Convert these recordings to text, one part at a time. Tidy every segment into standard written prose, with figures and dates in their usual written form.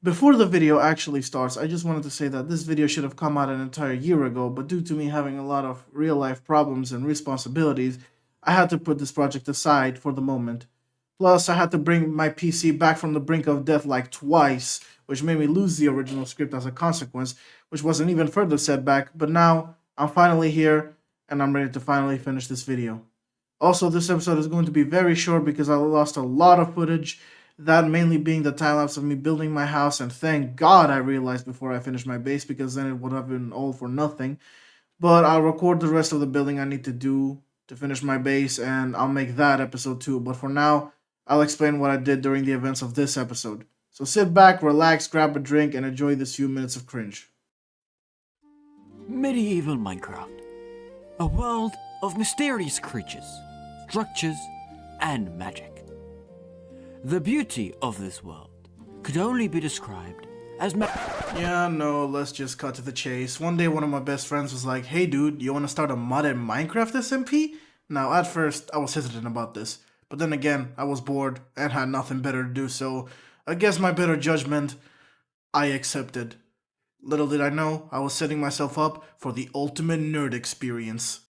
Before the video actually starts, I just wanted to say that this video should have come out an entire year ago, but due to me having a lot of real life problems and responsibilities, I had to put this project aside for the moment. Plus, I had to bring my PC back from the brink of death like twice, which made me lose the original script as a consequence, which was an even further setback, but now I'm finally here and I'm ready to finally finish this video. Also, this episode is going to be very short because I lost a lot of footage, that mainly being the time lapse of me building my house, and thank God I realized before I finished my base because then it would have been all for nothing. But I'll record the rest of the building I need to do to finish my base and I'll make that episode too. But for now, I'll explain what I did during the events of this episode. So sit back, relax, grab a drink, and enjoy this few minutes of cringe. Medieval Minecraft. A world of mysterious creatures, structures, and magic. The beauty of this world could only be described as Yeah, no, let's just cut to the chase. One day one of my best friends was like, "Hey dude, you wanna start a modded Minecraft SMP?" Now, at first, I was hesitant about this. But then again, I was bored and had nothing better to do, so against my better judgment, I accepted. Little did I know, I was setting myself up for the ultimate nerd experience.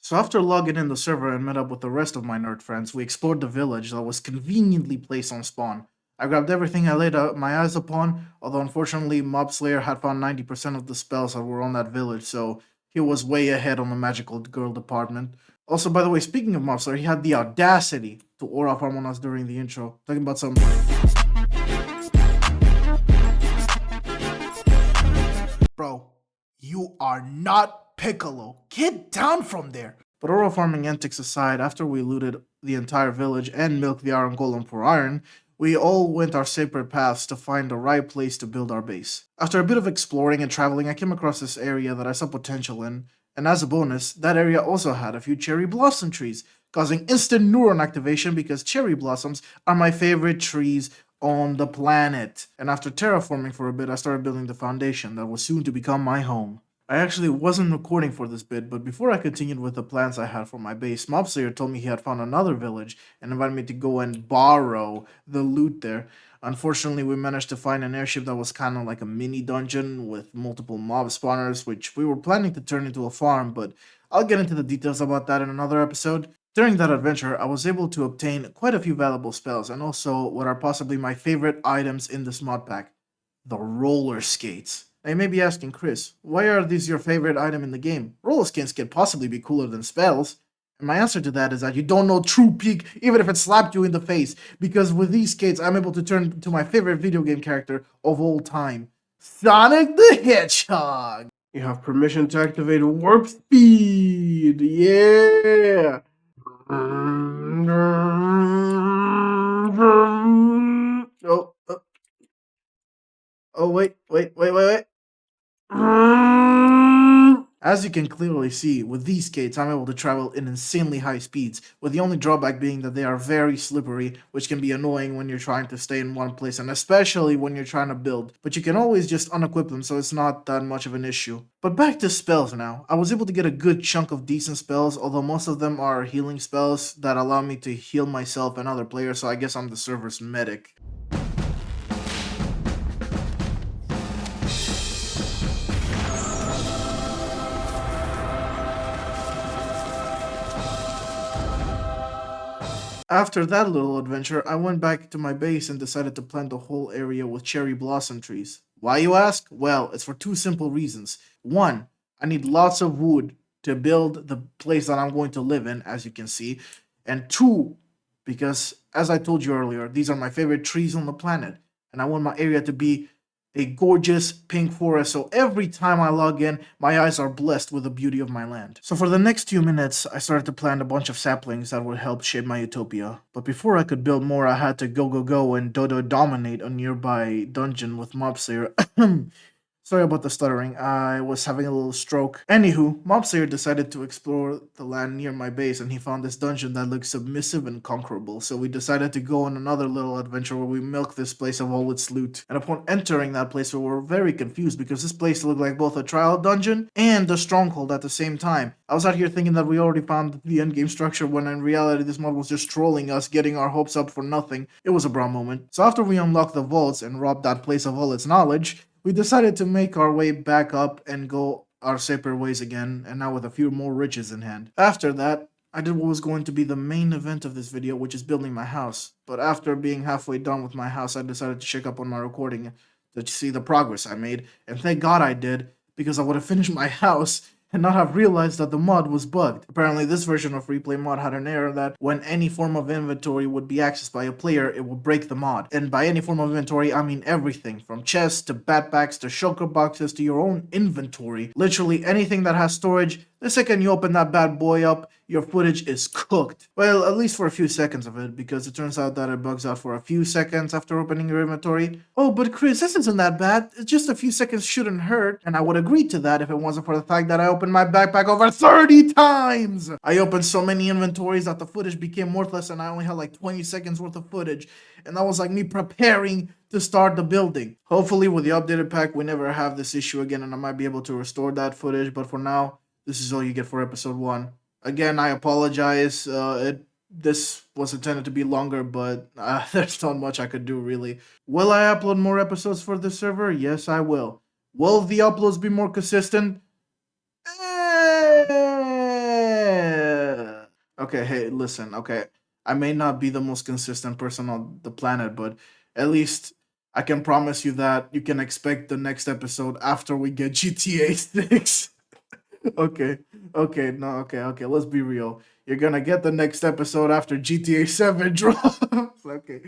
So after logging in the server and met up with the rest of my nerd friends, we explored the village that was conveniently placed on spawn. I grabbed everything I laid my eyes upon, although unfortunately Mob Slayer had found 90% of the spells that were on that village, so he was way ahead on the magical girl department. Also, by the way, speaking of Mob Slayer, he had the audacity to aura farm on us during the intro, talking about some... Bro, you are not Piccolo. Get down from there. But aura farming antics aside, after we looted the entire village and milked the iron golem for iron, we all went our separate paths to find the right place to build our base. After a bit of exploring and traveling, I came across this area that I saw potential in, and as a bonus, that area also had a few cherry blossom trees, causing instant neuron activation because cherry blossoms are my favorite trees on the planet. And after terraforming for a bit, I started building the foundation that was soon to become my home. I actually wasn't recording for this bit, but before I continued with the plans I had for my base, Mobslayer told me he had found another village and invited me to go and borrow the loot there. Unfortunately, we managed to find an airship that was kind of like a mini dungeon with multiple mob spawners, which we were planning to turn into a farm, but I'll get into the details about that in another episode. During that adventure, I was able to obtain quite a few valuable spells and also what are possibly my favorite items in this mod pack, the roller skates. Now you may be asking, Chris, why are these your favorite item in the game? Roller skates can possibly be cooler than spells. And my answer to that is that you don't know true peak even if it slapped you in the face, because with these skates I'm able to turn into my favorite video game character of all time, Sonic the Hedgehog. You have permission to activate warp speed. Yeah. Oh, wait. As you can clearly see, with these skates I'm able to travel in insanely high speeds, with the only drawback being that they are very slippery, which can be annoying when you're trying to stay in one place, and especially when you're trying to build. But you can always just unequip them, so it's not that much of an issue. But back to spells now. I was able to get a good chunk of decent spells, although most of them are healing spells that allow me to heal myself and other players, so I guess I'm the server's medic. After that little adventure, I went back to my base and decided to plant the whole area with cherry blossom trees. Why, you ask? Well, it's for two simple reasons. One, I need lots of wood to build the place that I'm going to live in, as you can see. And two, because as I told you earlier, these are my favorite trees on the planet. And I want my area to be a gorgeous pink forest, so every time I log in, my eyes are blessed with the beauty of my land. So for the next few minutes, I started to plant a bunch of saplings that would help shape my utopia. But before I could build more, I had to go and dominate a nearby dungeon with Mob Slayer. Sorry about the stuttering. I was having a little stroke. Anywho, Mobslayer decided to explore the land near my base and he found this dungeon that looked submissive and conquerable. So we decided to go on another little adventure where we milk this place of all its loot. And upon entering that place, we were very confused because this place looked like both a trial dungeon and a stronghold at the same time. I was out here thinking that we already found the endgame structure when in reality this mod was just trolling us, getting our hopes up for nothing. It was a brown moment. So after we unlocked the vaults and robbed that place of all its knowledge, we decided to make our way back up and go our separate ways again, and now with a few more riches in hand. After that, I did what was going to be the main event of this video, which is building my house. But after being halfway done with my house, I decided to check up on my recording to see the progress I made, and thank God I did, because I would have finished my house and not have realized that the mod was bugged. Apparently, this version of Replay Mod had an error that when any form of inventory would be accessed by a player, it would break the mod. And by any form of inventory, I mean everything, from chests to backpacks to shulker boxes to your own inventory. Literally anything that has storage. The second you open that bad boy up, your footage is cooked. Well, at least for a few seconds of it, because it turns out that it bugs out for a few seconds after opening your inventory. Oh, but Chris, this isn't that bad. It's just a few seconds shouldn't hurt, and I would agree to that if it wasn't for the fact that I opened my backpack over 30 times! I opened so many inventories that the footage became worthless and I only had like 20 seconds worth of footage, and that was like me preparing to start the building. Hopefully with the updated pack, we never have this issue again and I might be able to restore that footage, but for now, this is all you get for episode 1. Again, I apologize. This was intended to be longer, but there's not much I could do, really. Will I upload more episodes for this server? Yes, I will. Will the uploads be more consistent? Okay, hey, listen, okay. I may not be the most consistent person on the planet, but at least I can promise you that you can expect the next episode after we get GTA 6. Okay, okay, let's be real. You're gonna get the next episode after GTA 7 drops. Okay.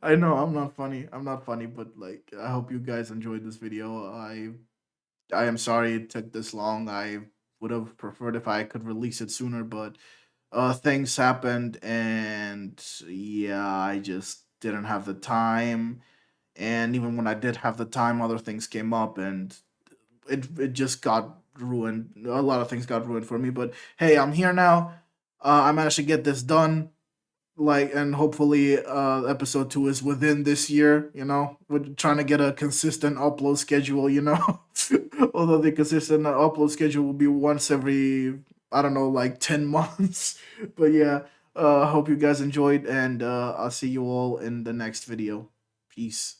I know I'm not funny, but like, I hope you guys enjoyed this video. I am sorry it took this long. I would have preferred if I could release it sooner, but things happened and yeah, I just didn't have the time. And even when I did have the time, other things came up and it just got ruined. A lot of things got ruined for me, but hey, I'm here now. I managed to get this done. Like, and hopefully episode 2 is within this year, you know. We're trying to get a consistent upload schedule, you know. Although the consistent upload schedule will be once every, I don't know, like 10 months. But yeah, I hope you guys enjoyed, and I'll see you all in the next video. Peace.